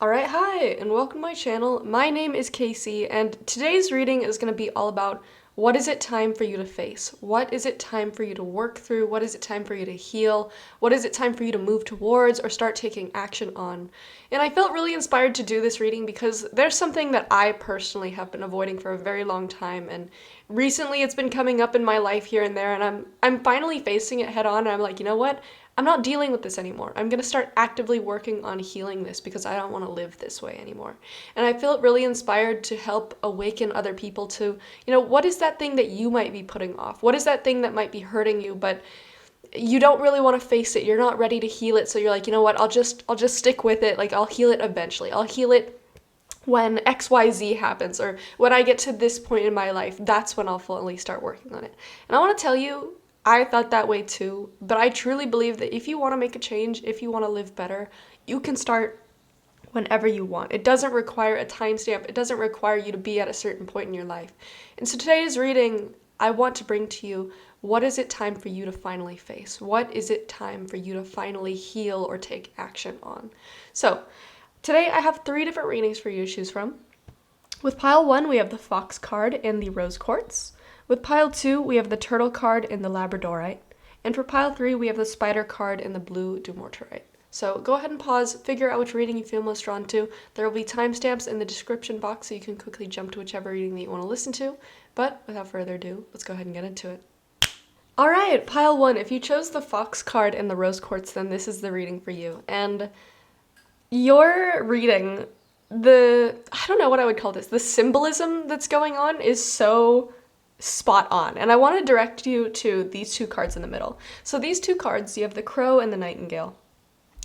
Alright, hi, and welcome to my channel. My name is Casey, and today's reading is going to be all about what is it time for you to face? What is it time for you to work through? What is it time for you to heal? What is it time for you to move towards or start taking action on? And I felt really inspired to do this reading because there's something that I personally have been avoiding for a very long time, and recently it's been coming up in my life here and there, and I'm finally facing it head on, and I'm like, you know what? I'm not dealing with this anymore. I'm going to start actively working on healing this because I don't want to live this way anymore. And I feel really inspired to help awaken other people to, what is that thing that you might be putting off? What is that thing that might be hurting you, but you don't really want to face it. You're not ready to heal it. So you're like, you know what? I'll just stick with it. Like I'll heal it eventually. I'll heal it when XYZ happens, or when I get to this point in my life, that's when I'll fully start working on it. And I want to tell you, I thought that way too, but I truly believe that if you want to make a change, if you want to live better, you can start whenever you want. It doesn't require a timestamp. It doesn't require you to be at a certain point in your life. And so today's reading, I want to bring to you, what is it time for you to finally face? What is it time for you to finally heal or take action on? So today I have 3 different readings for you to choose from. With pile 1, we have the Fox card and the Rose Quartz. With pile 2, we have the Turtle card and the Labradorite. And for pile 3, we have the Spider card and the Blue Dumortierite. So go ahead and pause, figure out which reading you feel most drawn to. There will be timestamps in the description box so you can quickly jump to whichever reading that you want to listen to. But without further ado, let's go ahead and get into it. Alright, pile 1, if you chose the Fox card and the Rose Quartz, then this is the reading for you. And your reading, I don't know what I would call this, the symbolism that's going on is so spot on. And I want to direct you to these 2 cards in the middle. So these 2 cards, you have the Crow and the Nightingale.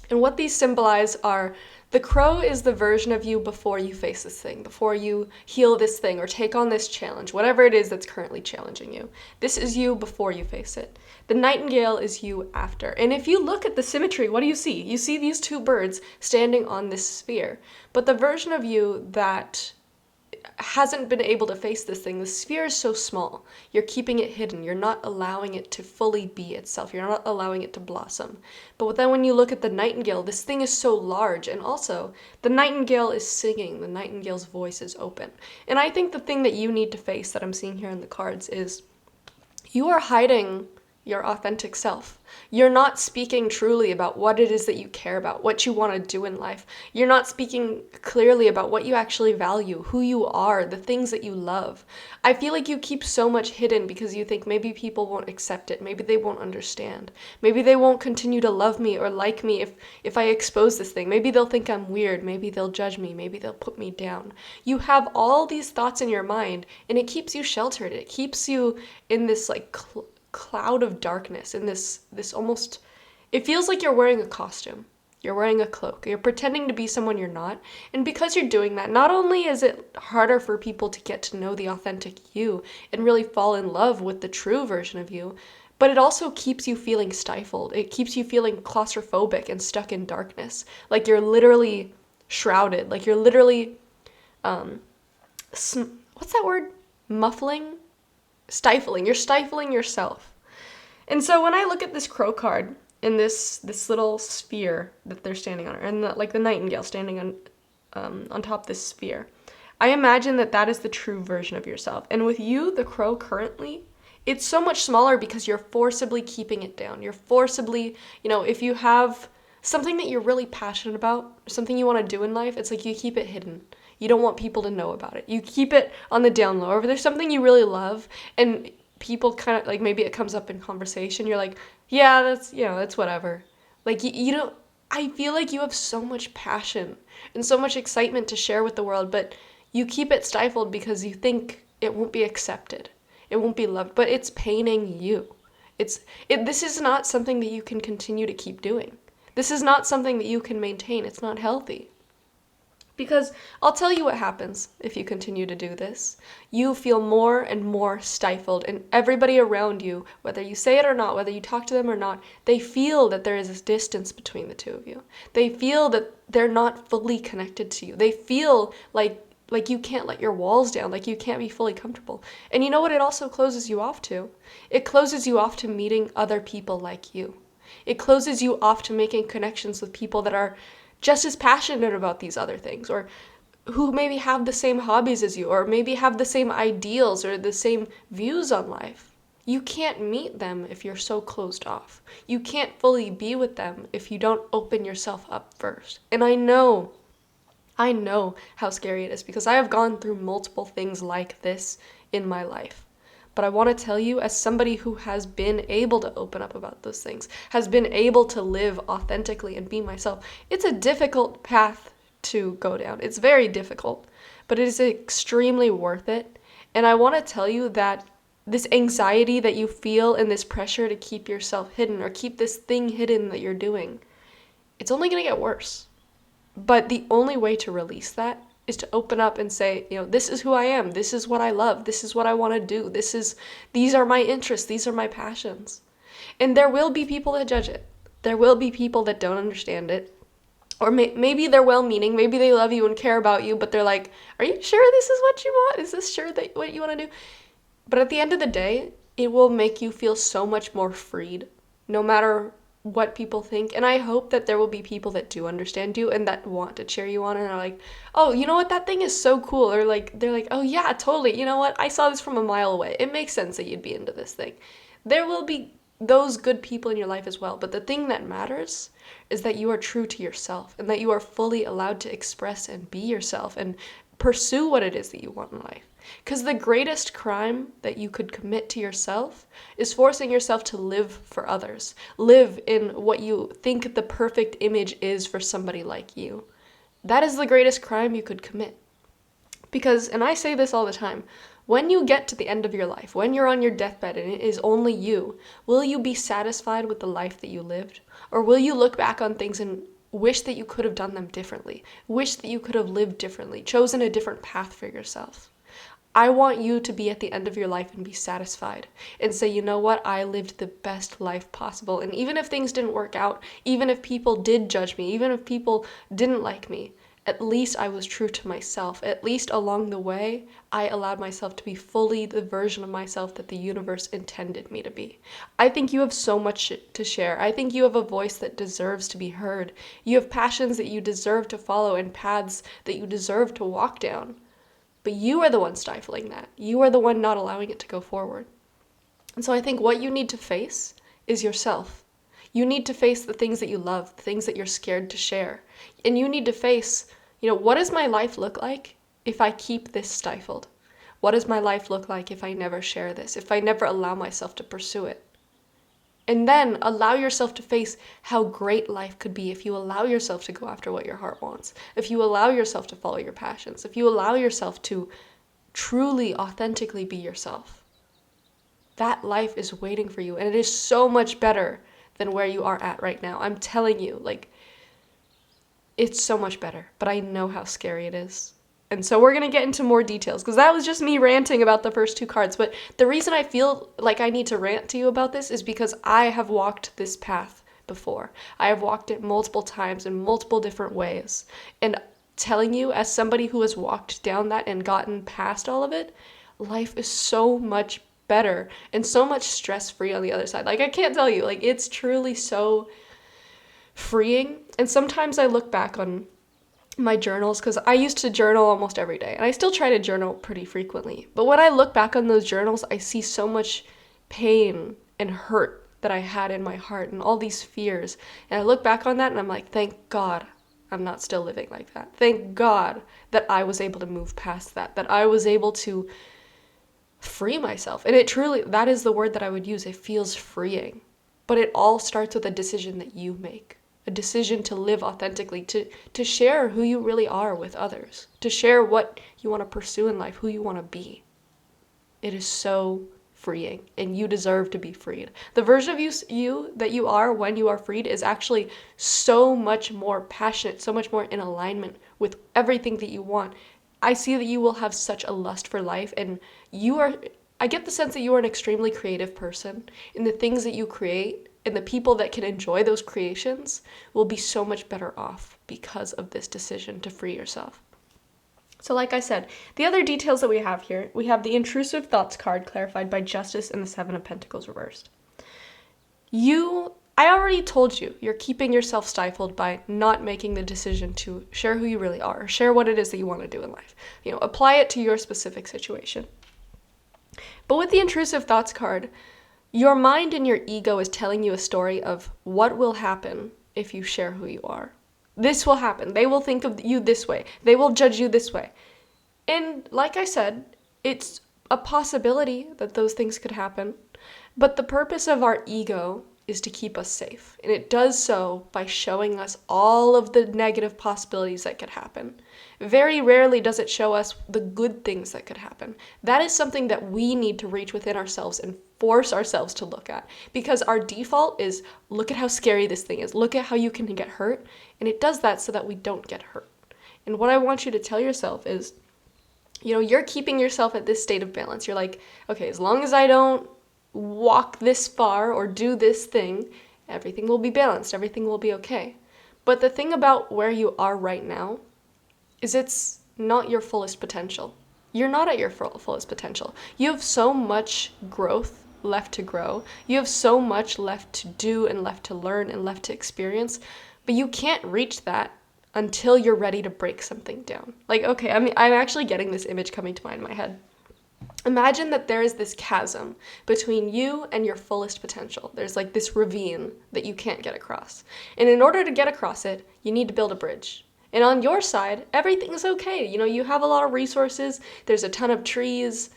And what these symbolize are, the Crow is the version of you before you face this thing, before you heal this thing or take on this challenge, whatever it is that's currently challenging you. This is you before you face it. The Nightingale is you after. And if you look at the symmetry, what do you see? You see these 2 birds standing on this sphere. But the version of you that hasn't been able to face this thing, the sphere is so small. You're keeping it hidden. You're not allowing it to fully be itself. You're not allowing it to blossom. But then when you look at the Nightingale, this thing is so large, and also the Nightingale is singing. The Nightingale's voice is open. And I think the thing that you need to face that I'm seeing here in the cards is you are hiding your authentic self. You're not speaking truly about what it is that you care about, what you want to do in life. You're not speaking clearly about what you actually value, who you are, the things that you love. I feel like you keep so much hidden because you think maybe people won't accept it, maybe they won't understand, maybe they won't continue to love me or like me if I expose this thing. Maybe they'll think I'm weird, maybe they'll judge me, maybe they'll put me down. You have all these thoughts in your mind, and it keeps you sheltered. It keeps you in this cloud of darkness, in this almost, it feels like you're wearing a costume. You're wearing a cloak. You're pretending to be someone you're not. And because you're doing that, not only is it harder for people to get to know the authentic you and really fall in love with the true version of you, but it also keeps you feeling stifled. It keeps you feeling claustrophobic and stuck in darkness. Like you're literally shrouded. Like you're literally, what's that word? Muffling? Stifling. You're stifling yourself. And so when I look at this Crow card in this little sphere that they're standing on, and the Nightingale standing on top of this sphere, I imagine that is the true version of yourself. And with you, the Crow, currently, it's so much smaller because you're forcibly keeping it down. You're forcibly, if you have something that you're really passionate about, something you want to do in life, it's like you keep it hidden. You don't want people to know about it. You keep it on the down low. Or if there's something you really love and people kind of, maybe it comes up in conversation, you're like, yeah, that's whatever. I feel like you have so much passion and so much excitement to share with the world, but you keep it stifled because you think it won't be accepted. It won't be loved, but it's paining you. This is not something that you can continue to keep doing. This is not something that you can maintain. It's not healthy. Because I'll tell you what happens if you continue to do this. You feel more and more stifled, and everybody around you, whether you say it or not, whether you talk to them or not, they feel that there is this distance between the 2 of you. They feel that they're not fully connected to you. They feel like you can't let your walls down, like you can't be fully comfortable. And you know what it also closes you off to? It closes you off to meeting other people like you. It closes you off to making connections with people that are just as passionate about these other things, or who maybe have the same hobbies as you, or maybe have the same ideals or the same views on life. You can't meet them if you're so closed off. You can't fully be with them if you don't open yourself up first. And I know how scary it is because I have gone through multiple things like this in my life. But I want to tell you, as somebody who has been able to open up about those things, has been able to live authentically and be myself, it's a difficult path to go down. It's very difficult, but it is extremely worth it. And I want to tell you that this anxiety that you feel and this pressure to keep yourself hidden or keep this thing hidden that you're doing, it's only going to get worse. But the only way to release that is to open up and say, this is who I am. This is what I love. This is what I want to do. These are my interests. These are my passions. And there will be people that judge it. There will be people that don't understand it. Or maybe they're well-meaning. Maybe they love you and care about you, but they're like, are you sure this is what you want? Is this sure that what you want to do? But at the end of the day, it will make you feel so much more freed, no matter what people think. And I hope that there will be people that do understand you and that want to cheer you on and are like, oh, you know what, that thing is so cool. Or they're like, oh yeah, totally. You know what, I saw this from a mile away. It makes sense that you'd be into this thing. There will be those good people in your life as well. But the thing that matters is that you are true to yourself and that you are fully allowed to express and be yourself and pursue what it is that you want in life. Because the greatest crime that you could commit to yourself is forcing yourself to live for others. Live in what you think the perfect image is for somebody like you. That is the greatest crime you could commit. Because, and I say this all the time, when you get to the end of your life, when you're on your deathbed and it is only you, will you be satisfied with the life that you lived? Or will you look back on things and wish that you could have done them differently? Wish that you could have lived differently, chosen a different path for yourself? I want you to be at the end of your life and be satisfied and say, you know what, I lived the best life possible. And even if things didn't work out, even if people did judge me, even if people didn't like me, at least I was true to myself. At least along the way, I allowed myself to be fully the version of myself that the universe intended me to be. I think you have so much to share. I think you have a voice that deserves to be heard. You have passions that you deserve to follow and paths that you deserve to walk down. But you are the one stifling that. You are the one not allowing it to go forward. And so I think what you need to face is yourself. You need to face the things that you love, the things that you're scared to share. And you need to face, what does my life look like if I keep this stifled? What does my life look like if I never share this, if I never allow myself to pursue it? And then allow yourself to face how great life could be if you allow yourself to go after what your heart wants, if you allow yourself to follow your passions, if you allow yourself to truly, authentically be yourself. That life is waiting for you, and it is so much better than where you are at right now. I'm telling you, it's so much better, but I know how scary it is. And so we're going to get into more details because that was just me ranting about the first two cards. But the reason I feel like I need to rant to you about this is because I have walked this path before. I have walked it multiple times in multiple different ways. And telling you, as somebody who has walked down that and gotten past all of it, life is so much better and so much stress-free on the other side. I can't tell you, it's truly so freeing. And sometimes I look back on my journals, because I used to journal almost every day, and I still try to journal pretty frequently. But when I look back on those journals, I see so much pain and hurt that I had in my heart and all these fears. And I look back on that and I'm like, thank God I'm not still living like that. Thank God that I was able to move past that I was able to free myself. And it truly, that is the word that I would use. It feels freeing. But it all starts with a decision that you make. A decision to live authentically, to share who you really are with others, to share what you want to pursue in life, who you want to be. It is so freeing, and you deserve to be freed. The version of you that you are when you are freed is actually so much more passionate, so much more in alignment with everything that you want. I see that you will have such a lust for life, and I get the sense that you are an extremely creative person, and the things that you create and the people that can enjoy those creations will be so much better off because of this decision to free yourself. So like I said, the other details that we have here, we have the intrusive thoughts card clarified by Justice and the Seven of Pentacles reversed. You I already told you, you're keeping yourself stifled by not making the decision to share who you really are, or share what it is that you want to do in life. Apply it to your specific situation. But with the intrusive thoughts card, your mind and your ego is telling you a story of what will happen if you share who you are. This will happen. They will think of you this way. They will judge you this way. And like I said, it's a possibility that those things could happen. But the purpose of our ego is to keep us safe. And it does so by showing us all of the negative possibilities that could happen. Very rarely does it show us the good things that could happen. That is something that we need to reach within ourselves and force ourselves to look at. Because our default is, look at how scary this thing is. Look at how you can get hurt. And it does that so that we don't get hurt. And what I want you to tell yourself is, you're keeping yourself at this state of balance. You're like, okay, as long as I don't walk this far or do this thing, everything will be balanced, everything will be okay. But the thing about where you are right now is it's not your fullest potential. You're not at your fullest potential. You have so much growth left to grow. You have so much left to do and left to learn and left to experience, but you can't reach that until you're ready to break something down. Okay, I'm actually getting this image coming to mind in my head. Imagine that there is this chasm between you and your fullest potential. There's this ravine that you can't get across. And in order to get across it, you need to build a bridge. And on your side, everything's okay. You have a lot of resources. There's a ton of trees.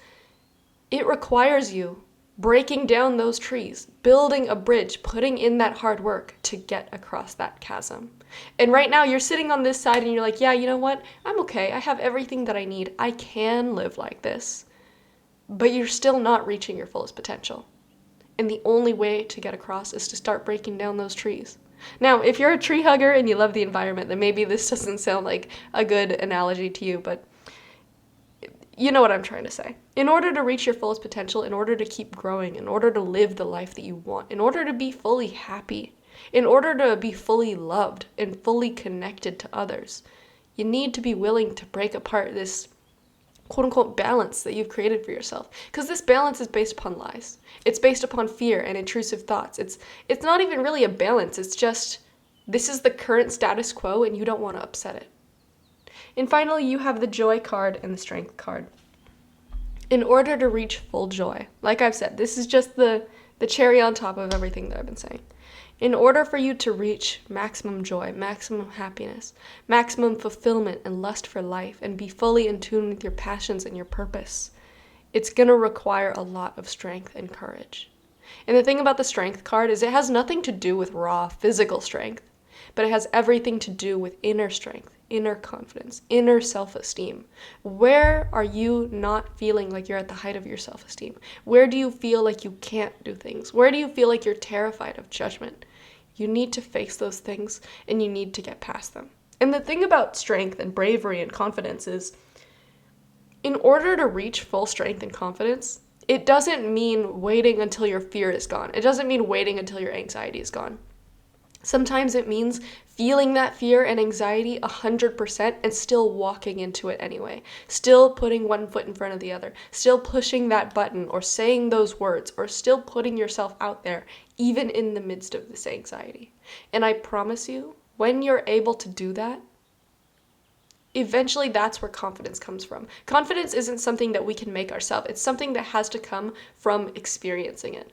It requires you breaking down those trees, building a bridge, putting in that hard work to get across that chasm. And right now you're sitting on this side and you're like, yeah, you know what? I'm okay. I have everything that I need. I can live like this. But you're still not reaching your fullest potential. And the only way to get across is to start breaking down those trees. Now, if you're a tree hugger and you love the environment, then maybe this doesn't sound like a good analogy to you, but you know what I'm trying to say. In order to reach your fullest potential, in order to keep growing, in order to live the life that you want, in order to be fully happy, in order to be fully loved and fully connected to others, you need to be willing to break apart this quote-unquote balance that you've created for yourself. Because this balance is based upon lies. It's based upon fear and intrusive thoughts. It's not even really a balance. It's just, this is the current status quo and you don't want to upset it. And finally, you have the joy card and the strength card. In order to reach full joy, like I've said, this is just the cherry on top of everything that I've been saying. In order for you to reach maximum joy, maximum happiness, maximum fulfillment and lust for life, and be fully in tune with your passions and your purpose, it's going to require a lot of strength and courage. And the thing about the strength card is it has nothing to do with raw physical strength, but it has everything to do with inner strength, inner confidence, inner self-esteem. Where are you not feeling like you're at the height of your self-esteem? Where do you feel like you can't do things? Where do you feel like you're terrified of judgment? You need to face those things and you need to get past them. And the thing about strength and bravery and confidence is, in order to reach full strength and confidence, it doesn't mean waiting until your fear is gone. It doesn't mean waiting until your anxiety is gone. Sometimes it means feeling that fear and anxiety 100% and still walking into it anyway. Still putting one foot in front of the other. Still pushing that button or saying those words or still putting yourself out there even in the midst of this anxiety. And I promise you, when you're able to do that, eventually that's where confidence comes from. Confidence isn't something that we can make ourselves. It's something that has to come from experiencing it.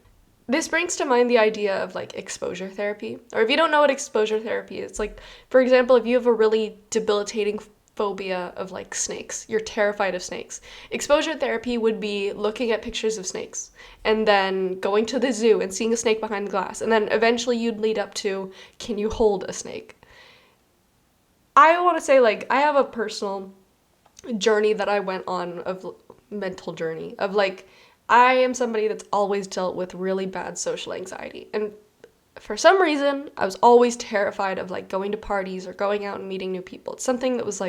This brings to mind the idea of exposure therapy. Or if you don't know what exposure therapy is, for example, if you have a really debilitating phobia of snakes, you're terrified of snakes. Exposure therapy would be looking at pictures of snakes and then going to the zoo and seeing a snake behind the glass. And then eventually you'd lead up to, can you hold a snake? I want to say I have a personal journey that I went on of mental journey of I am somebody that's always dealt with really bad social anxiety. And for some reason, I was always terrified of going to parties or going out and meeting new people. It's something that was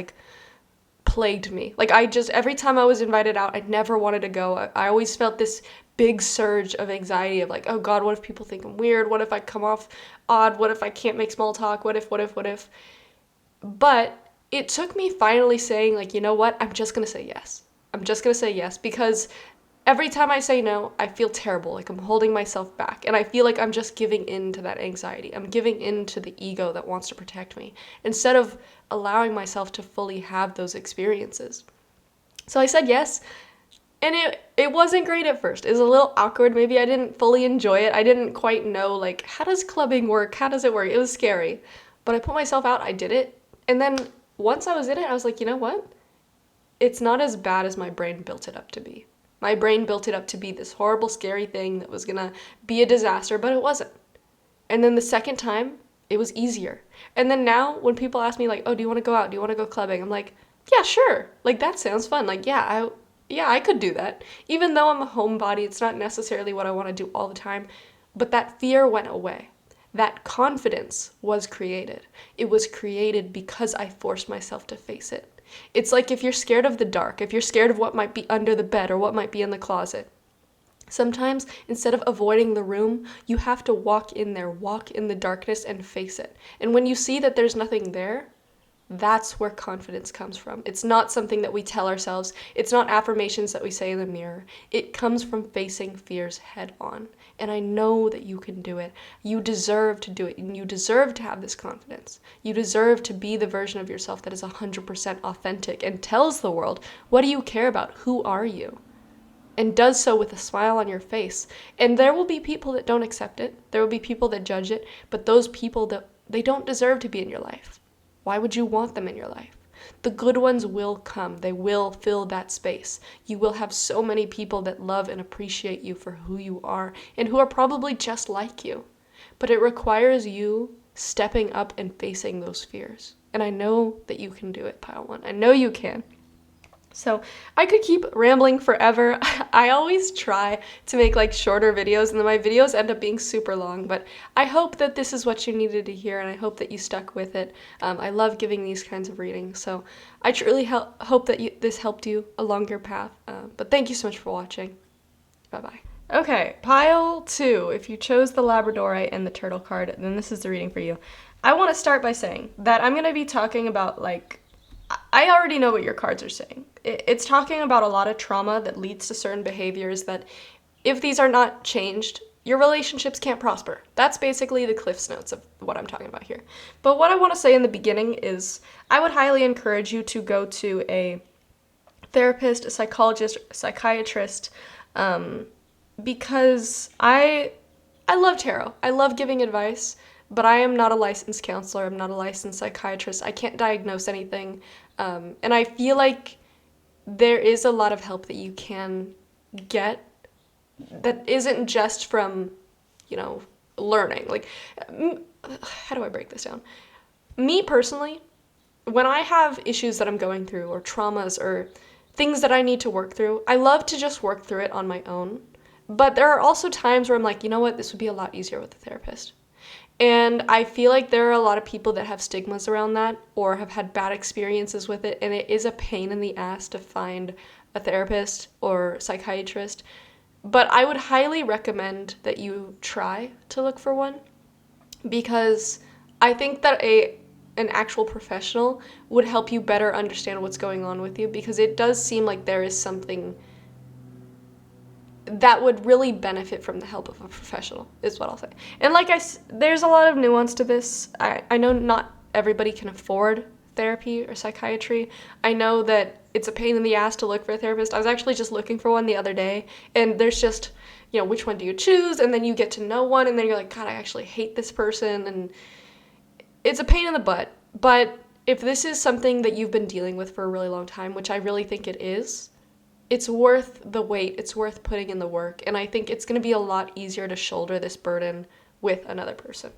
plagued me. Every time I was invited out, I never wanted to go. I always felt this big surge of anxiety of oh God, what if people think I'm weird? What if I come off odd? What if I can't make small talk? What if? But it took me finally saying you know what? I'm just going to say yes. I'm just going to say yes because Every time I say no, I feel terrible, like I'm holding myself back, and I feel like I'm just giving in to that anxiety. I'm giving in to the ego that wants to protect me, instead of allowing myself to fully have those experiences. So I said yes, and it wasn't great at first. It was a little awkward. Maybe I didn't fully enjoy it. I didn't quite know, like, how does clubbing work? How does it work? It was scary. But I put myself out, I did it, and then once I was in it, I was like, you know what? It's not as bad as my brain built it up to be. My brain built it up to be this horrible, scary thing that was gonna be a disaster, but it wasn't. And then the second time, it was easier. And then now, when people ask me, like, oh, do you wanna go out? Do you wanna go clubbing? I'm like, yeah, sure. Like, that sounds fun. Like, I could do that. Even though I'm a homebody, it's not necessarily what I wanna do all the time, but that fear went away. That confidence was created. It was created because I forced myself to face it. It's like if you're scared of the dark, if you're scared of what might be under the bed or what might be in the closet, sometimes instead of avoiding the room, you have to walk in there, walk in the darkness and face it. And when you see that there's nothing there, that's where confidence comes from. It's not something that we tell ourselves. It's not affirmations that we say in the mirror. It comes from facing fears head on. And I know that you can do it. You deserve to do it, and you deserve to have this confidence. You deserve to be the version of yourself that is 100% authentic and tells the world, what do you care about? Who are you? And does so with a smile on your face. And there will be people that don't accept it. There will be people that judge it, but those people, they don't deserve to be in your life. Why would you want them in your life? The good ones will come. They will fill that space. You will have so many people that love and appreciate you for who you are and who are probably just like you. But it requires you stepping up and facing those fears. And I know that you can do it, Pile One. I know you can. So I could keep rambling forever. I always try to make like shorter videos, and then my videos end up being super long, but I hope that this is what you needed to hear, and I hope that you stuck with it. I love giving these kinds of readings, so I truly hope that this helped you along your path, but thank you so much for watching. Bye-bye. Okay, Pile 2. If you chose the Labradorite and the Turtle card, then this is the reading for you. I want to start by saying that I'm going to be talking about, like, I already know what your cards are saying. It's talking about a lot of trauma that leads to certain behaviors that, if these are not changed, your relationships can't prosper. That's basically the Cliff's Notes of what I'm talking about here. But what I want to say in the beginning is I would highly encourage you to go to a therapist, a psychologist, psychiatrist, because I love tarot. I love giving advice. But I am not a licensed counselor. I'm not a licensed psychiatrist. I can't diagnose anything. And I feel like there is a lot of help that you can get that isn't just from, learning. Like, how do I break this down? Me personally, when I have issues that I'm going through or traumas or things that I need to work through, I love to just work through it on my own. But there are also times where I'm like, you know what, this would be a lot easier with a therapist. And I feel like there are a lot of people that have stigmas around that or have had bad experiences with it, and it is a pain in the ass to find a therapist or psychiatrist. But I would highly recommend that you try to look for one, because I think that an actual professional would help you better understand what's going on with you, because it does seem like there is something that would really benefit from the help of a professional, is what I'll say. And there's a lot of nuance to this. I know not everybody can afford therapy or psychiatry. I know that it's a pain in the ass to look for a therapist. I was actually just looking for one the other day, and there's just, which one do you choose? And then you get to know one, and then you're like, God, I actually hate this person, and it's a pain in the butt. But if this is something that you've been dealing with for a really long time, which I really think it is, it's worth the wait, it's worth putting in the work, and I think it's going to be a lot easier to shoulder this burden with another person.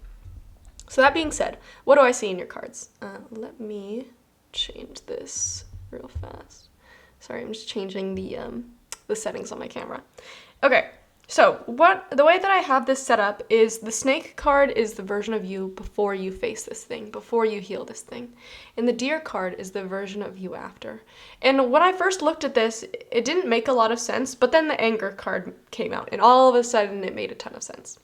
So that being said, what do I see in your cards? Let me change this real fast. Sorry, I'm just changing the settings on my camera. Okay, so the way that I have this set up is the Snake card is the version of you before you face this thing, before you heal this thing. And the Deer card is the version of you after. And when I first looked at this, it didn't make a lot of sense, but then the Anger card came out, and all of a sudden it made a ton of sense.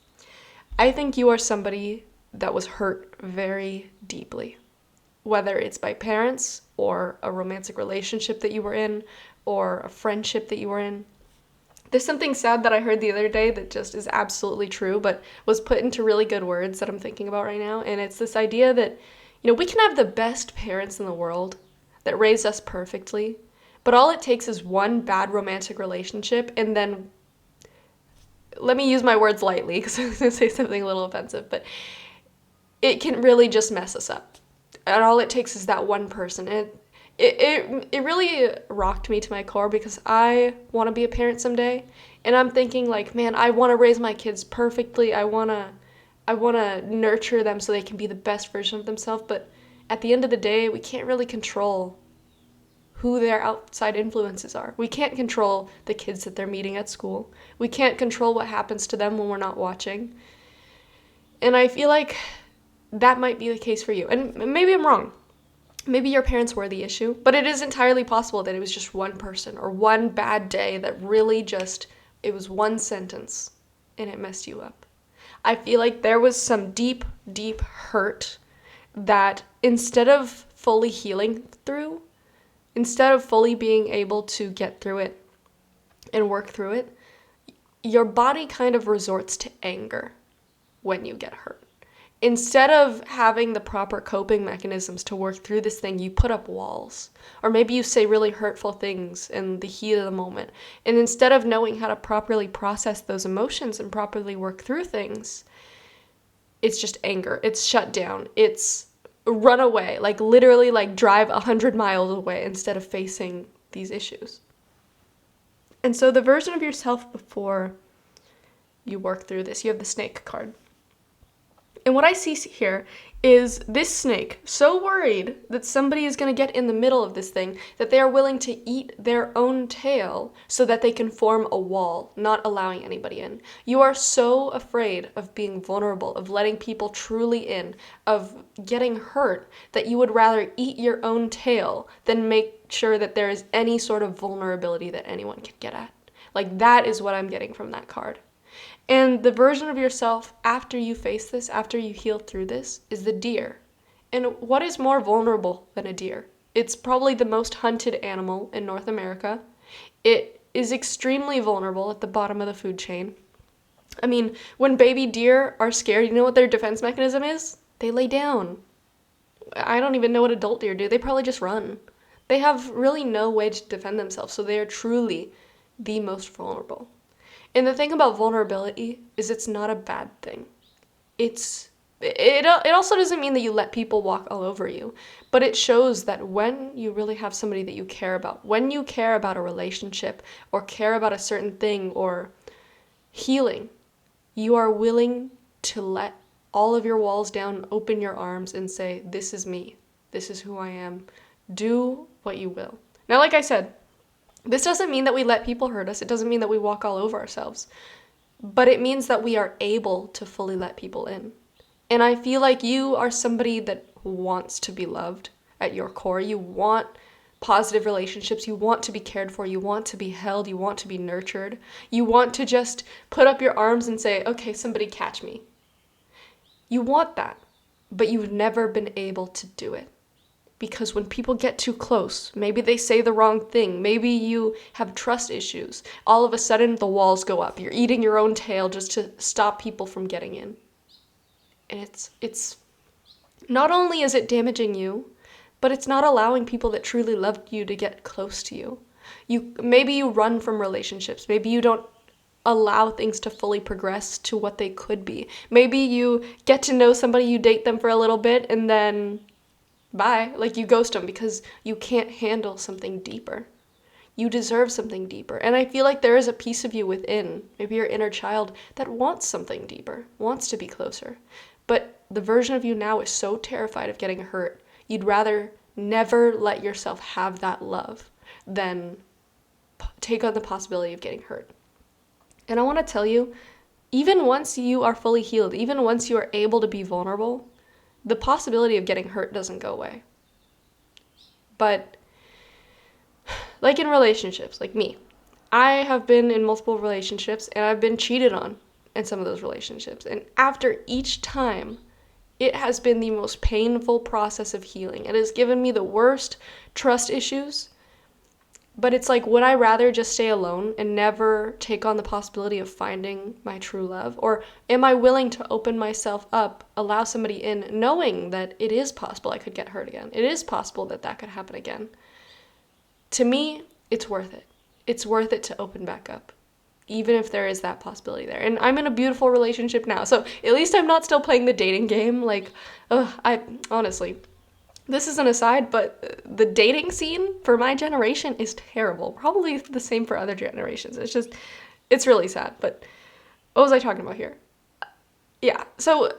I think you are somebody that was hurt very deeply, whether it's by parents or a romantic relationship that you were in or a friendship that you were in. There's something sad that I heard the other day that just is absolutely true, but was put into really good words that I'm thinking about right now. And it's this idea that, we can have the best parents in the world that raise us perfectly, but all it takes is one bad romantic relationship, and then, let me use my words lightly because I was going to say something a little offensive, but it can really just mess us up. And all it takes is that one person. And it really rocked me to my core because I want to be a parent someday. And I'm thinking like, man, I want to raise my kids perfectly. I want to nurture them so they can be the best version of themselves. But at the end of the day, we can't really control who their outside influences are. We can't control the kids that they're meeting at school. We can't control what happens to them when we're not watching. And I feel like that might be the case for you. And maybe I'm wrong. Maybe your parents were the issue, but it is entirely possible that it was just one person or one bad day that really just, it was one sentence and it messed you up. I feel like there was some deep, deep hurt that instead of fully healing through, instead of fully being able to get through it and work through it, your body kind of resorts to anger when you get hurt. Instead of having the proper coping mechanisms to work through this thing, you put up walls. Or maybe you say really hurtful things in the heat of the moment. And instead of knowing how to properly process those emotions and properly work through things, it's just anger. It's shut down. It's run away. Like literally like drive 100 miles away instead of facing these issues. And so the version of yourself before you work through this, you have the snake card. And what I see here is this snake so worried that somebody is going to get in the middle of this thing that they are willing to eat their own tail so that they can form a wall, not allowing anybody in. You are so afraid of being vulnerable, of letting people truly in, of getting hurt, that you would rather eat your own tail than make sure that there is any sort of vulnerability that anyone can get at. Like that is what I'm getting from that card. And the version of yourself after you face this, after you heal through this, is the deer. And what is more vulnerable than a deer? It's probably the most hunted animal in North America. It is extremely vulnerable at the bottom of the food chain. I mean, when baby deer are scared, you know what their defense mechanism is? They lay down. I don't even know what adult deer do. They probably just run. They have really no way to defend themselves, so they are truly the most vulnerable. And the thing about vulnerability is it's not a bad thing. It also doesn't mean that you let people walk all over you, but it shows that when you really have somebody that you care about, when you care about a relationship or care about a certain thing or healing, you are willing to let all of your walls down, open your arms and say, this is me. This is who I am. Do what you will. Now, like I said, this doesn't mean that we let people hurt us. It doesn't mean that we walk all over ourselves. But it means that we are able to fully let people in. And I feel like you are somebody that wants to be loved at your core. You want positive relationships. You want to be cared for. You want to be held. You want to be nurtured. You want to just put up your arms and say, okay, somebody catch me. You want that, but you've never been able to do it. Because when people get too close, maybe they say the wrong thing, maybe you have trust issues, all of a sudden the walls go up. You're eating your own tail just to stop people from getting in. And it's not only is it damaging you, but it's not allowing people that truly love you to get close to you. Maybe you run from relationships. Maybe you don't allow things to fully progress to what they could be. Maybe you get to know somebody, you date them for a little bit, and then bye. Like you ghost them because you can't handle something deeper. You deserve something deeper. And I feel like there is a piece of you within, maybe your inner child, that wants something deeper, wants to be closer. But the version of you now is so terrified of getting hurt, you'd rather never let yourself have that love than take on the possibility of getting hurt. And I want to tell you, even once you are fully healed, even once you are able to be vulnerable, the possibility of getting hurt doesn't go away. But like in relationships, like me, I have been in multiple relationships and I've been cheated on in some of those relationships. And after each time, it has been the most painful process of healing. It has given me the worst trust issues But it's like, would I rather just stay alone and never take on the possibility of finding my true love? Or am I willing to open myself up, allow somebody in, knowing that it is possible I could get hurt again? It is possible that that could happen again. To me, it's worth it. It's worth it to open back up, even if there is that possibility there. And I'm in a beautiful relationship now, so at least I'm not still playing the dating game. Like, I honestly, this is an aside, but the dating scene for my generation is terrible. Probably the same for other generations. It's really sad. But what was I talking about here? Yeah, so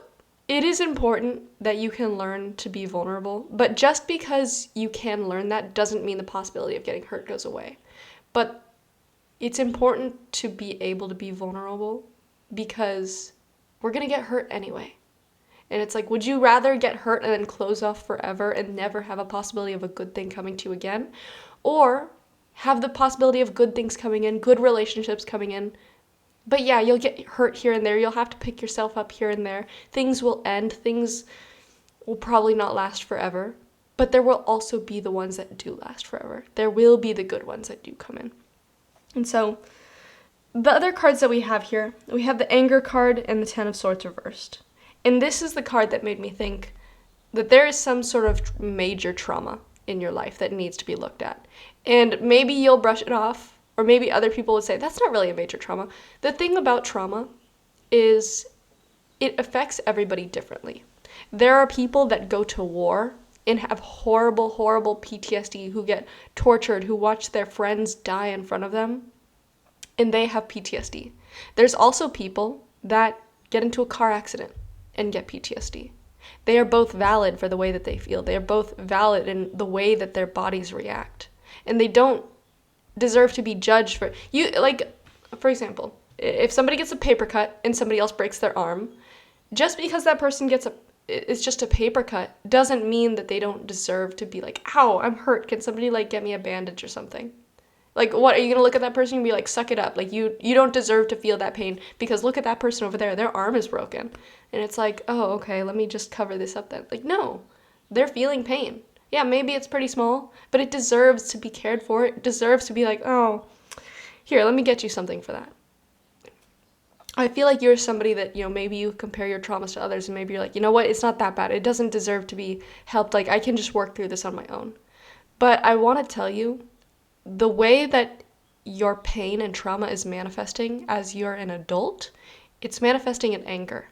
it is important that you can learn to be vulnerable, but just because you can learn that doesn't mean the possibility of getting hurt goes away. But it's important to be able to be vulnerable because we're going to get hurt anyway. And it's like, would you rather get hurt and then close off forever and never have a possibility of a good thing coming to you again? Or have the possibility of good things coming in, good relationships coming in? But yeah, you'll get hurt here and there. You'll have to pick yourself up here and there. Things will end. Things will probably not last forever. But there will also be the ones that do last forever. There will be the good ones that do come in. And so the other cards that we have here, we have the Anger card and the Ten of Swords reversed. And this is the card that made me think that there is some sort of major trauma in your life that needs to be looked at. And maybe you'll brush it off, or maybe other people would say, that's not really a major trauma. The thing about trauma is it affects everybody differently. There are people that go to war and have horrible, horrible PTSD, who get tortured, who watch their friends die in front of them, and they have PTSD. There's also people that get into a car accident and get PTSD. They are both valid for the way that they feel. They are both valid in the way that their bodies react. And they don't deserve to be judged for you. Like, for example, if somebody gets a paper cut and somebody else breaks their arm, just because that person it's just a paper cut doesn't mean that they don't deserve to be like, ow, I'm hurt. Can somebody like get me a bandage or something? Like, what, are you gonna look at that person and be like, suck it up? Like, you don't deserve to feel that pain because look at that person over there, their arm is broken. And it's like, oh, okay, let me just cover this up then. Like, no, they're feeling pain. Yeah, maybe it's pretty small, but it deserves to be cared for. It deserves to be like, oh, here, let me get you something for that. I feel like you're somebody that, maybe you compare your traumas to others and maybe you're like, you know what, it's not that bad. It doesn't deserve to be helped. Like, I can just work through this on my own. But I want to tell you, the way that your pain and trauma is manifesting as you're an adult, it's manifesting in anger.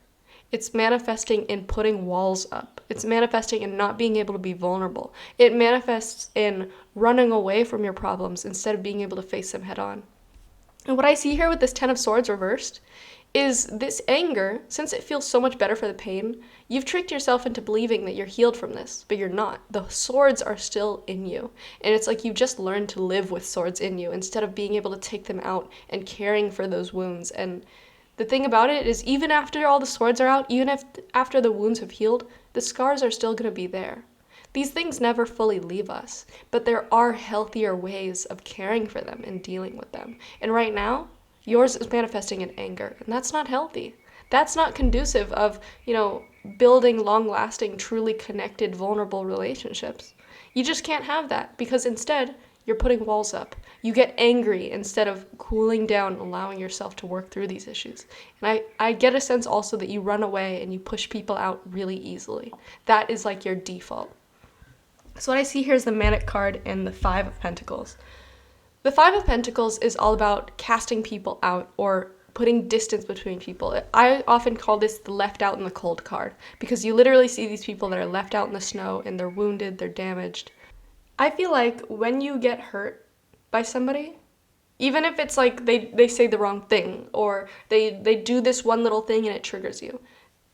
It's manifesting in putting walls up. It's manifesting in not being able to be vulnerable. It manifests in running away from your problems instead of being able to face them head on. And what I see here with this Ten of Swords reversed is this anger, since it feels so much better for the pain, you've tricked yourself into believing that you're healed from this, but you're not. The swords are still in you. And it's like you've just learned to live with swords in you instead of being able to take them out and caring for those wounds. And the thing about it is, even after all the swords are out, even if after the wounds have healed, the scars are still going to be there. These things never fully leave us, but there are healthier ways of caring for them and dealing with them. And right now, yours is manifesting in anger, and that's not healthy. That's not conducive of, building long-lasting, truly connected, vulnerable relationships. You just can't have that because instead, you're putting walls up. You get angry instead of cooling down and allowing yourself to work through these issues. And I get a sense also that you run away and you push people out really easily. That is like your default. So what I see here is the Manic card and the Five of Pentacles. The Five of Pentacles is all about casting people out or putting distance between people. I often call this the left out in the cold card because you literally see these people that are left out in the snow and they're wounded, they're damaged. I feel like when you get hurt by somebody, even if it's like they say the wrong thing or they do this one little thing and it triggers you,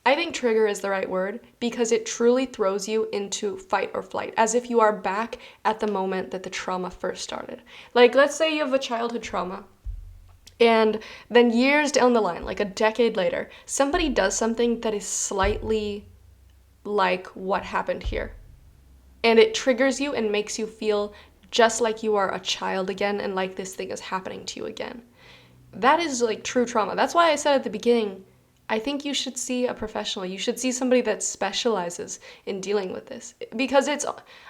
I think trigger is the right word because it truly throws you into fight or flight, as if you are back at the moment that the trauma first started. Like, let's say you have a childhood trauma, and then years down the line, like a decade later, somebody does something that is slightly like what happened here. And it triggers you and makes you feel just like you are a child again and like this thing is happening to you again. That is like true trauma. That's why I said at the beginning, I think you should see a professional. You should see somebody that specializes in dealing with this. Because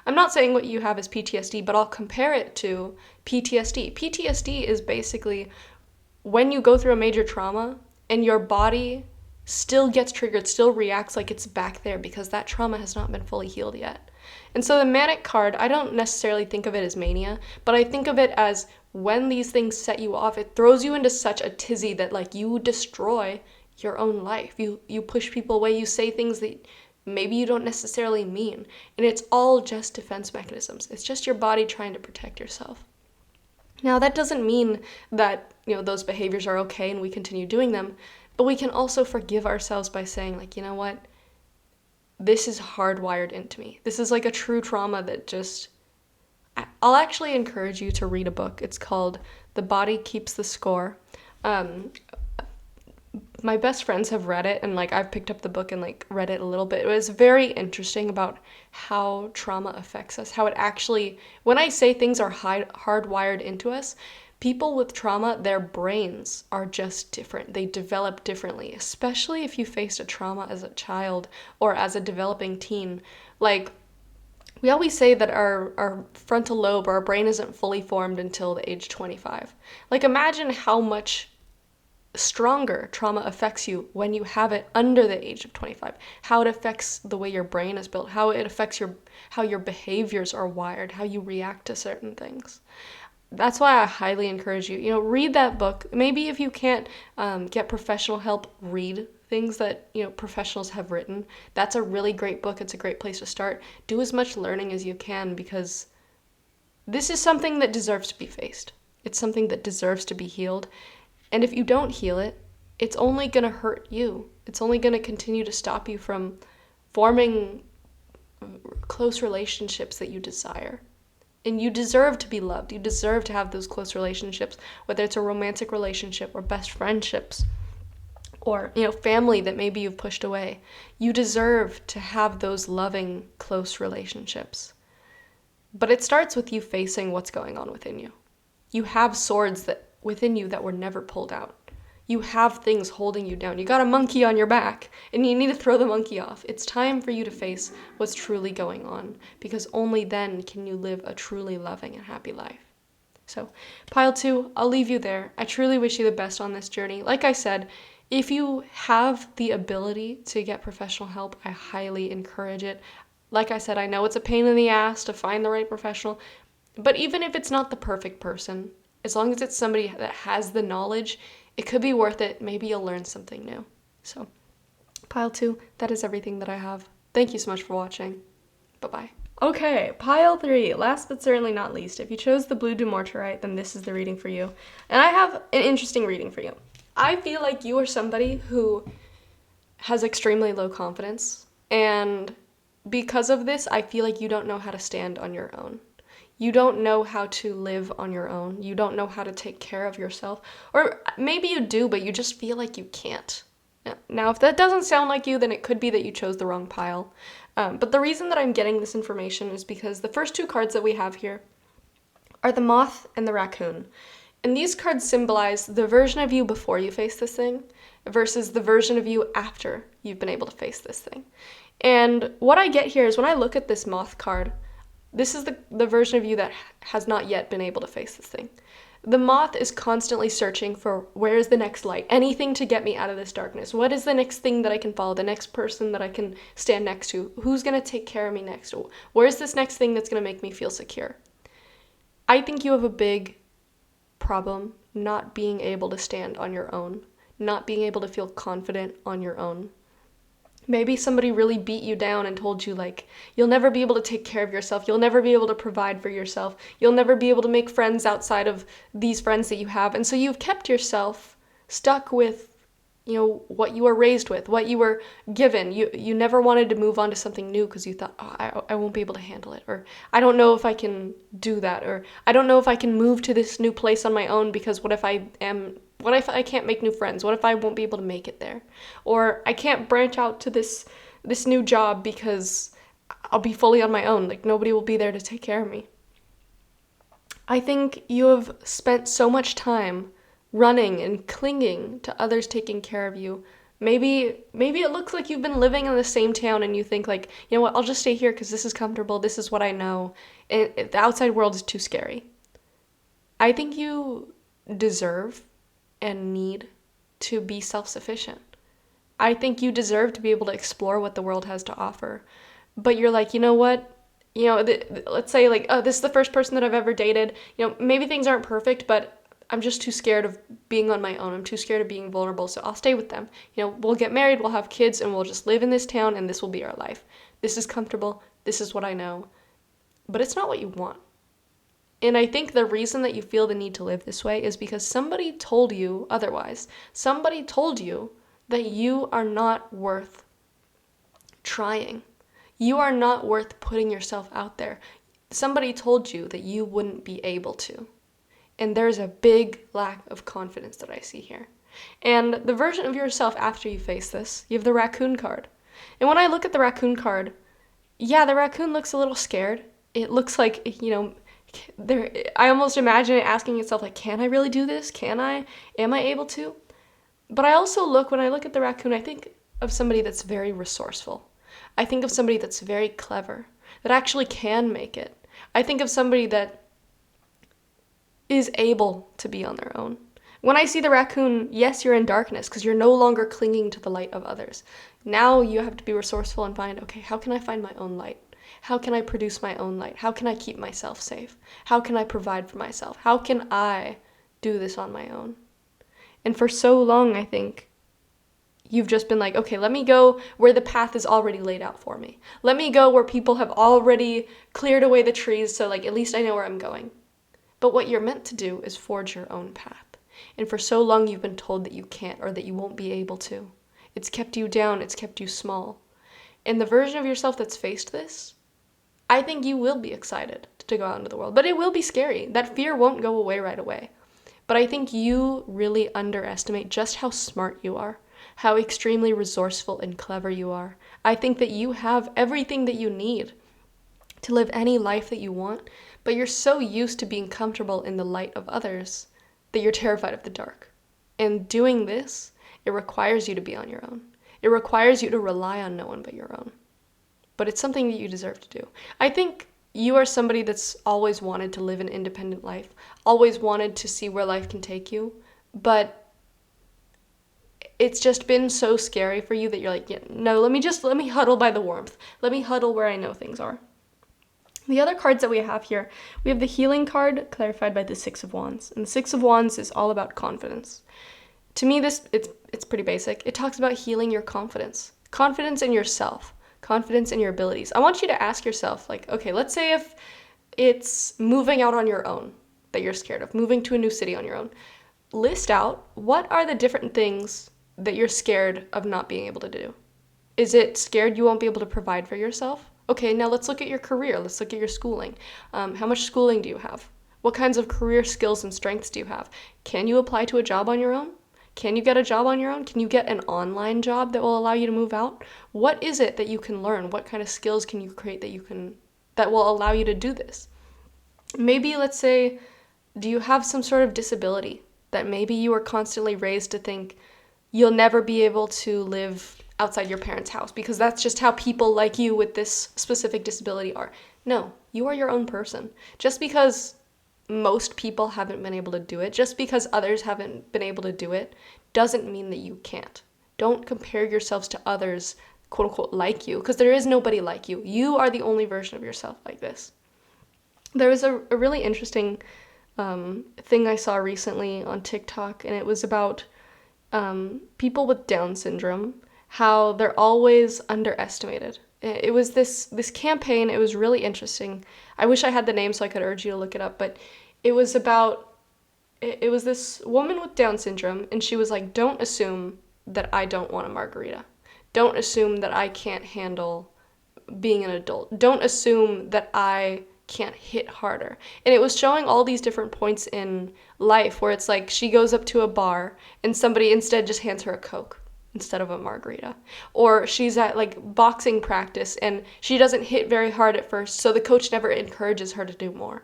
I'm not saying what you have is PTSD, but I'll compare it to PTSD. PTSD is basically when you go through a major trauma and your body still gets triggered, still reacts like it's back there because that trauma has not been fully healed yet. And so the manic card, I don't necessarily think of it as mania, but I think of it as when these things set you off, it throws you into such a tizzy that like you destroy your own life. You push people away, you say things that maybe you don't necessarily mean. And it's all just defense mechanisms. It's just your body trying to protect yourself. Now, that doesn't mean that, those behaviors are okay and we continue doing them, but we can also forgive ourselves by saying, like, you know what? This is hardwired into me. This is like a true trauma that just... I'll actually encourage you to read a book. It's called The Body Keeps the Score. My best friends have read it, and like I've picked up the book and like read it a little bit. It was very interesting about how trauma affects us, how it actually, when I say things are hardwired into us, people with trauma, their brains are just different. They develop differently, especially if you faced a trauma as a child or as a developing teen. Like, we always say that our frontal lobe, our brain isn't fully formed until the age 25. Like, imagine how much stronger trauma affects you when you have it under the age of 25, how it affects the way your brain is built, how it affects how your behaviors are wired, how you react to certain things. That's why I highly encourage you, read that book. Maybe if you can't get professional help, read things that, professionals have written. That's a really great book. It's a great place to start. Do as much learning as you can, because this is something that deserves to be faced. It's something that deserves to be healed. And if you don't heal it, it's only going to hurt you. It's only going to continue to stop you from forming close relationships that you desire. And you deserve to be loved. You deserve to have those close relationships, whether it's a romantic relationship or best friendships or, family that maybe you've pushed away. You deserve to have those loving, close relationships. But it starts with you facing what's going on within you. You have swords within you that were never pulled out. You have things holding you down. You got a monkey on your back, and you need to throw the monkey off. It's time for you to face what's truly going on, because only then can you live a truly loving and happy life. So, pile 2, I'll leave you there. I truly wish you the best on this journey. Like I said, if you have the ability to get professional help, I highly encourage it. Like I said, I know it's a pain in the ass to find the right professional, but even if it's not the perfect person, as long as it's somebody that has the knowledge, it could be worth it. Maybe you'll learn something new. So, pile 2, that is everything that I have. Thank you so much for watching. Bye-bye. Okay, pile 3, last but certainly not least. If you chose the blue dumortierite, then this is the reading for you. And I have an interesting reading for you. I feel like you are somebody who has extremely low confidence, and because of this, I feel like you don't know how to stand on your own. You don't know how to live on your own. You don't know how to take care of yourself. Or maybe you do, but you just feel like you can't. Now, if that doesn't sound like you, then it could be that you chose the wrong pile. But the reason that I'm getting this information is because the first 2 cards that we have here are the moth and the raccoon. And these cards symbolize the version of you before you face this thing versus the version of you after you've been able to face this thing. And what I get here is when I look at this moth card, this is the version of you that has not yet been able to face this thing. The moth is constantly searching for, where is the next light? Anything to get me out of this darkness. What is the next thing that I can follow? The next person that I can stand next to? Who's going to take care of me next? Where's this next thing that's going to make me feel secure? I think you have a big problem not being able to stand on your own, not being able to feel confident on your own. Maybe somebody really beat you down and told you, like, you'll never be able to take care of yourself. You'll never be able to provide for yourself. You'll never be able to make friends outside of these friends that you have. And so you've kept yourself stuck with, what you were raised with, what you were given. You never wanted to move on to something new because you thought, I won't be able to handle it. Or I don't know if I can do that. Or I don't know if I can move to this new place on my own because what if I can't make new friends? What if I won't be able to make it there? Or I can't branch out to this new job because I'll be fully on my own. Like, nobody will be there to take care of me. I think you have spent so much time running and clinging to others taking care of you, Maybe it looks like you've been living in the same town and you think like, you know what, I'll just stay here because this is comfortable, this is what I know, and the outside world is too scary. I think you deserve and need to be self-sufficient. I think you deserve to be able to explore what the world has to offer. But you're like, you know what? Let's say like, oh, this is the first person that I've ever dated. Maybe things aren't perfect, but I'm just too scared of being on my own. I'm too scared of being vulnerable, so I'll stay with them. We'll get married, we'll have kids, and we'll just live in this town, and this will be our life. This is comfortable. This is what I know. But it's not what you want. And I think the reason that you feel the need to live this way is because somebody told you otherwise. Somebody told you that you are not worth trying. You are not worth putting yourself out there. Somebody told you that you wouldn't be able to. And there's a big lack of confidence that I see here. And the version of yourself after you face this, you have the raccoon card. And when I look at the raccoon card, yeah, the raccoon looks a little scared. It looks like, I almost imagine it asking itself, like, can I really do this? Can I? Am I able to? But I also when I look at the raccoon, I think of somebody that's very resourceful. I think of somebody that's very clever, that actually can make it. I think of somebody that is able to be on their own. When I see the raccoon, yes, you're in darkness because you're no longer clinging to the light of others. Now you have to be resourceful and find, okay, how can I find my own light? How can I produce my own light? How can I keep myself safe? How can I provide for myself? How can I do this on my own? And for so long, I think you've just been like, okay, let me go where the path is already laid out for me. Let me go where people have already cleared away the trees, so like at least I know where I'm going. But what you're meant to do is forge your own path. And for so long, you've been told that you can't or that you won't be able to. It's kept you down. It's kept you small. And the version of yourself that's faced this, I think you will be excited to go out into the world. But it will be scary. That fear won't go away right away. But I think you really underestimate just how smart you are, how extremely resourceful and clever you are. I think that you have everything that you need to live any life that you want, but you're so used to being comfortable in the light of others that you're terrified of the dark. And doing this, it requires you to be on your own. It requires you to rely on no one but your own. But it's something that you deserve to do. I think you are somebody that's always wanted to live an independent life, always wanted to see where life can take you, but it's just been so scary for you that you're like, yeah, no, let me huddle by the warmth. Let me huddle where I know things are. The other cards that we have here, we have the healing card clarified by the Six of Wands. And the Six of Wands is all about confidence. To me, it's pretty basic. It talks about healing your confidence. Confidence in yourself. Confidence in your abilities. I want you to ask yourself, like, okay, let's say if it's moving out on your own that you're scared of, moving to a new city on your own. List out what are the different things that you're scared of not being able to do. Is it scared you won't be able to provide for yourself? Okay, now let's look at your career. Let's look at your schooling. How much schooling do you have? What kinds of career skills and strengths do you have? Can you apply to a job on your own? Can you get a job on your own? Can you get an online job that will allow you to move out? What is it that you can learn? What kind of skills can you create that will allow you to do this? Maybe, let's say, do you have some sort of disability that maybe you are constantly raised to think you'll never be able to live outside your parents' house because that's just how people like you with this specific disability are. No, you are your own person. Just because most people haven't been able to do it, just because others haven't been able to do it, doesn't mean that you can't. Don't compare yourselves to others, quote unquote, like you, because there is nobody like you. You are the only version of yourself like this. There was a really interesting thing I saw recently on TikTok, and it was about people with Down syndrome, how they're always underestimated. It was this campaign. It was really interesting. I wish I had the name so I could urge you to look it up, but it was this woman with Down syndrome, and she was like, don't assume that I don't want a margarita. Don't assume that I can't handle being an adult. Don't assume that I can't hit harder. And it was showing all these different points in life where it's like she goes up to a bar and somebody instead just hands her a Coke instead of a margarita. Or she's at like boxing practice and she doesn't hit very hard at first, so the coach never encourages her to do more.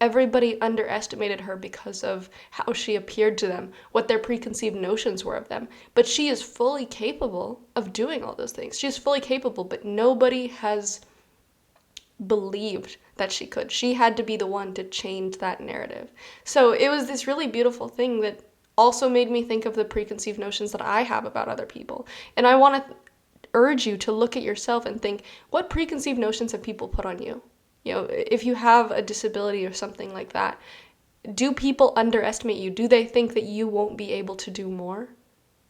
Everybody underestimated her because of how she appeared to them, what their preconceived notions were of them. But she is fully capable of doing all those things. She is fully capable, but nobody has believed that she could. She had to be the one to change that narrative. So it was this really beautiful thing that also made me think of the preconceived notions that I have about other people. And I want to urge you to look at yourself and think, what preconceived notions have people put on you? You know, if you have a disability or something like that, do people underestimate you? Do they think that you won't be able to do more?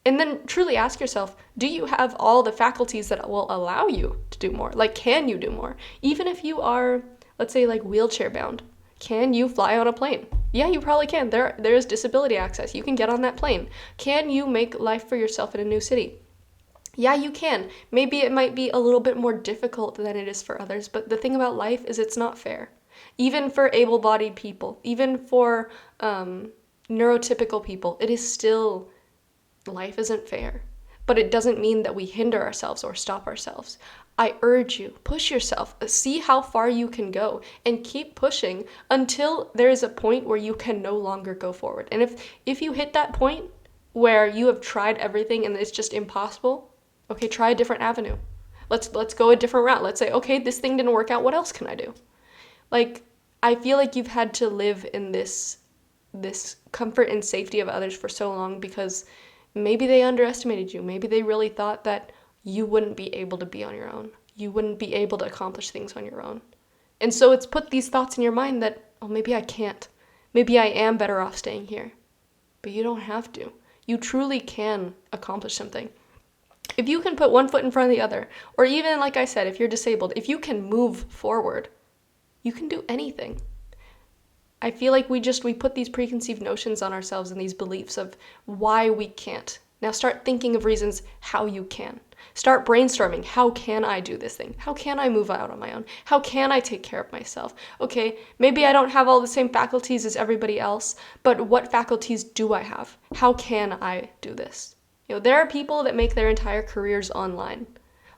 And then truly ask yourself, do you have all the faculties that will allow you to do more? Like, can you do more? Even if you are, let's say, like wheelchair bound, can you fly on a plane? Yeah, you probably can. There's disability access. You can get on that plane. Can you make life for yourself in a new city? Yeah, you can. Maybe it might be a little bit more difficult than it is for others, but the thing about life is it's not fair. Even for able-bodied people, even for neurotypical people, it is still, life isn't fair. But it doesn't mean that we hinder ourselves or stop ourselves. I urge you, push yourself, see how far you can go, and keep pushing until there is a point where you can no longer go forward. And if you hit that point where you have tried everything and it's just impossible, okay, try a different avenue. Let's go a different route. Let's say, okay, this thing didn't work out. What else can I do? Like, I feel like you've had to live in this comfort and safety of others for so long because maybe they underestimated you. Maybe they really thought that you wouldn't be able to be on your own. You wouldn't be able to accomplish things on your own. And so it's put these thoughts in your mind that, oh, maybe I can't. Maybe I am better off staying here. But you don't have to. You truly can accomplish something. If you can put one foot in front of the other, or even, like I said, if you're disabled, if you can move forward, you can do anything. I feel like we put these preconceived notions on ourselves and these beliefs of why we can't. Now start thinking of reasons how you can. Start brainstorming, how can I do this thing? How can I move out on my own? How can I take care of myself? Okay, maybe I don't have all the same faculties as everybody else, but what faculties do I have? How can I do this? You know, there are people that make their entire careers online.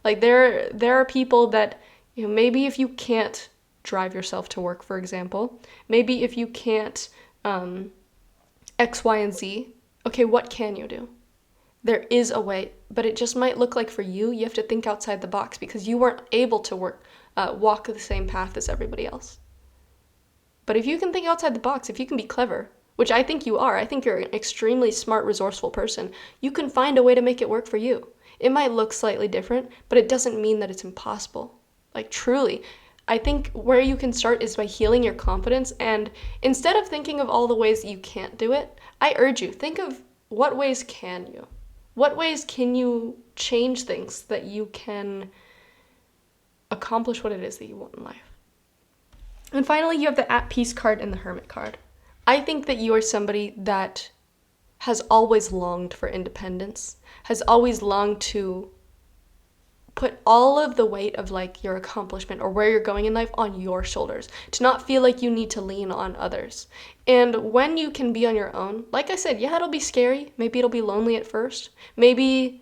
Like there are people that, you know, maybe if you can't drive yourself to work, for example, maybe if you can't X, Y, and Z, okay, what can you do? There is a way, but it just might look like for you have to think outside the box because you weren't able to walk the same path as everybody else. But if you can think outside the box, if you can be clever, which I think you are, I think you're an extremely smart, resourceful person, you can find a way to make it work for you. It might look slightly different, but it doesn't mean that it's impossible. Like truly, I think where you can start is by healing your confidence, and instead of thinking of all the ways that you can't do it, I urge you, think of what ways can you? What ways can you change things that you can accomplish what it is that you want in life? And finally, you have the at peace card and the hermit card. I think that you are somebody that has always longed for independence, has always longed to put all of the weight of like your accomplishment or where you're going in life on your shoulders, to not feel like you need to lean on others. And when you can be on your own, like I said, yeah, it'll be scary. Maybe it'll be lonely at first. Maybe,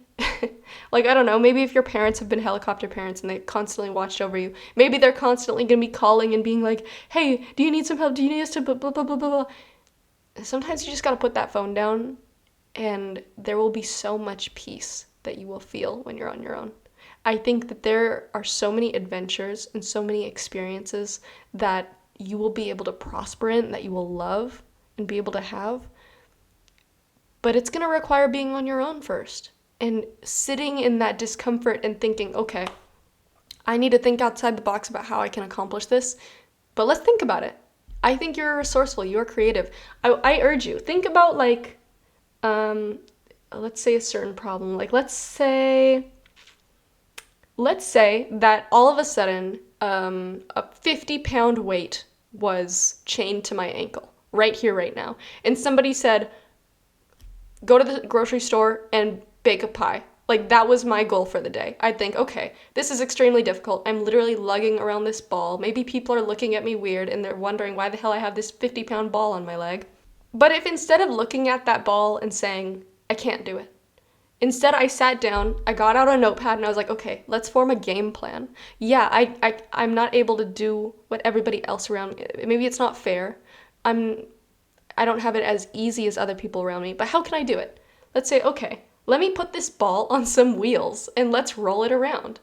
like, I don't know, maybe if your parents have been helicopter parents and they constantly watched over you, maybe they're constantly going to be calling and being like, hey, do you need some help? Do you need us to blah, blah, blah, blah, blah. Sometimes you just got to put that phone down and there will be so much peace that you will feel when you're on your own. I think that there are so many adventures and so many experiences that you will be able to prosper in, that you will love and be able to have. But it's going to require being on your own first and sitting in that discomfort and thinking, okay, I need to think outside the box about how I can accomplish this, but let's think about it. I think you're resourceful, you're creative. I urge you, think about like, let's say a certain problem. Like let's say that all of a sudden a 50-pound weight was chained to my ankle right here, right now. And somebody said, go to the grocery store and bake a pie. Like that was my goal for the day. I'd think, okay, this is extremely difficult. I'm literally lugging around this ball. Maybe people are looking at me weird and they're wondering why the hell I have this 50-pound ball on my leg. But if instead of looking at that ball and saying, I can't do it, Instead, I sat down, I got out a notepad, and I was like, okay, let's form a game plan. Yeah, I'm not able to do what everybody else around me. Maybe it's not fair. I'm I don't have it as easy as other people around me, but how can I do it? Let's say, okay, let me put this ball on some wheels and let's roll it around.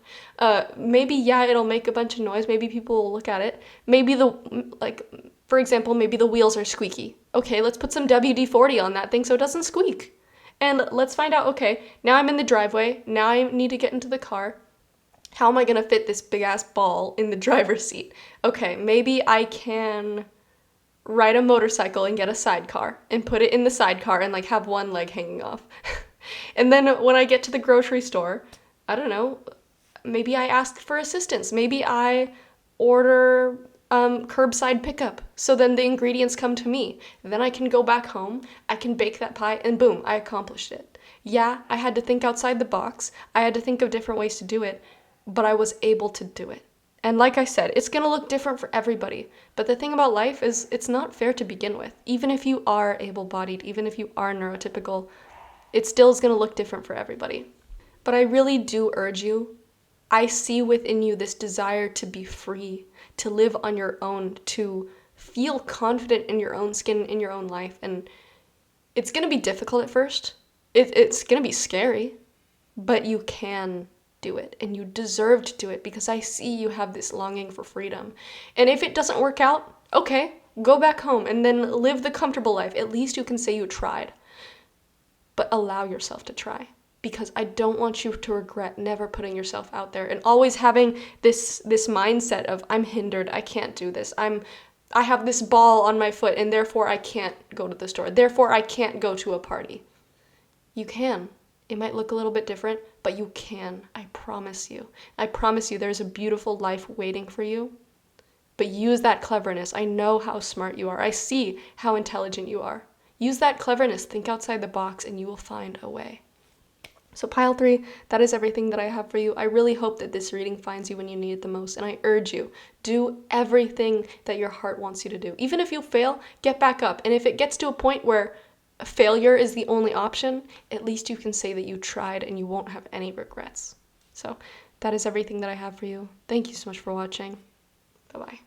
Maybe, yeah, it'll make a bunch of noise. Maybe people will look at it. Maybe for example, maybe the wheels are squeaky. Okay, let's put some WD-40 on that thing so it doesn't squeak. And let's find out, okay, now I'm in the driveway. Now I need to get into the car. How am I gonna fit this big ass ball in the driver's seat? Okay, maybe I can ride a motorcycle and get a sidecar and put it in the sidecar and like have one leg hanging off. And then when I get to the grocery store, I don't know, maybe I ask for assistance. Maybe I order curbside pickup. So then the ingredients come to me. Then I can go back home, I can bake that pie, and boom, I accomplished it. Yeah, I had to think outside the box. I had to think of different ways to do it, but I was able to do it. And like I said, it's gonna look different for everybody. But the thing about life is it's not fair to begin with. Even if you are able-bodied, even if you are neurotypical, it still is gonna look different for everybody. But I really do urge you, I see within you this desire to be free, to live on your own, to feel confident in your own skin, in your own life. And it's gonna be difficult at first. It's gonna be scary, but you can do it and you deserve to do it because I see you have this longing for freedom. And if it doesn't work out, okay, go back home and then live the comfortable life. At least you can say you tried. But allow yourself to try because I don't want you to regret never putting yourself out there and always having this mindset of I'm hindered, I can't do this. I have this ball on my foot and therefore I can't go to the store. Therefore I can't go to a party. You can. It might look a little bit different, but you can. I promise you. I promise you there's a beautiful life waiting for you. But use that cleverness. I know how smart you are. I see how intelligent you are. Use that cleverness. Think outside the box and you will find a way. So pile 3, that is everything that I have for you. I really hope that this reading finds you when you need it the most. And I urge you, do everything that your heart wants you to do. Even if you fail, get back up. And if it gets to a point where failure is the only option, at least you can say that you tried and you won't have any regrets. So that is everything that I have for you. Thank you so much for watching. Bye-bye.